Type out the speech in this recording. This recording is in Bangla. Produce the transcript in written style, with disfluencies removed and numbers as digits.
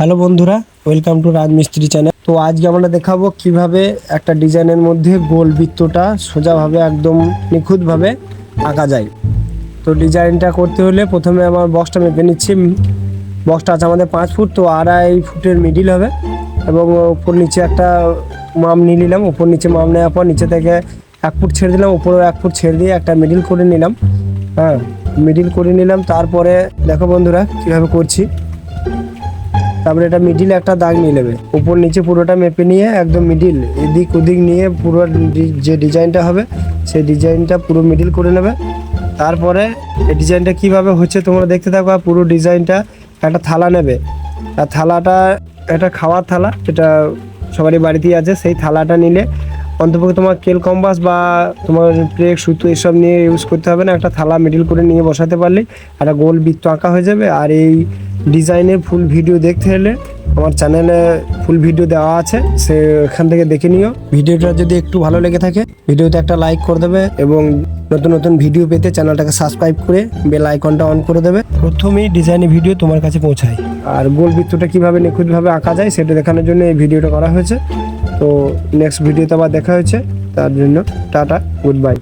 হ্যালো বন্ধুরা, ওয়েলকাম টু রাজমিস্ত্রি চ্যানেল। তো আজকে আমরা দেখাবো কিভাবে একটা ডিজাইনের মধ্যে গোল বৃত্তটা সোজাভাবে একদম নিখুঁতভাবে আঁকা যায়। তো ডিজাইনটা করতে হলে প্রথমে আমার বক্সটা মেপে নিচ্ছি। বক্সটা আছে আমাদের 5 ফুট, তো 2.5 ফুটের মিডিল হবে এবং উপর নিচে একটা মাপ নিয়ে নিলাম। উপর নিচে মাপ নেওয়ার পর নিচে থেকে 1 ফুট ছেড়ে দিলাম, উপরে 1 ফুট ছেড়ে দিয়ে একটা মিডিল করে নিলাম। মিডিল করে নিলাম। তারপরে দেখো বন্ধুরা কীভাবে করছি। তারপরে এটা মিডিলে একটা দাগ নিয়ে নেবে, উপর নিচে পুরোটা মেপে নিয়ে একদম মিডিল এদিক ওদিক নিয়ে পুরো যে ডিজাইনটা হবে সেই ডিজাইনটা পুরো মিডিল করে নেবে। তারপরে এই ডিজাইনটা কিভাবে হচ্ছে তোমরা দেখতে থাকো। পুরো ডিজাইনটা একটা থালা নেবে, আর থালাটা একটা খাওয়ার থালা, যেটা সবারই বাড়িতেই আছে। সেই থালাটা নিলে অন্তপক্ষে তোমার কেল কম্পাস বা তোমার প্লেট সুতো এসব নিয়ে ইউজ করতে হবে না। একটা থালা মিডিল করে নিয়ে বসাতে পারলেই একটা গোল বৃত্ত আঁকা হয়ে যাবে। আর এই ডিজাইনের ফুল ভিডিও দেখতে হলে আমার চ্যানেলে ফুল ভিডিও দেওয়া আছে, সেখান থেকে দেখে নিও। ভিডিওটা যদি একটু ভালো লেগে থাকে ভিডিওতে একটা লাইক করে দেবে এবং নতুন নতুন ভিডিও পেতে চ্যানেলটাকে সাবস্ক্রাইব করে বেল আইকনটা অন করে দেবে। প্রথমেই ডিজাইনের ভিডিও তোমার কাছে পৌঁছায়। আর গোল বৃত্তটা কীভাবে নিখুঁতভাবে আঁকা যায় সেটা দেখানোর জন্য এই ভিডিওটা করা হয়েছে। তো নেক্সট ভিডিওতে আবার দেখা হয়েছে, তার জন্য টাটা, গুড বাই।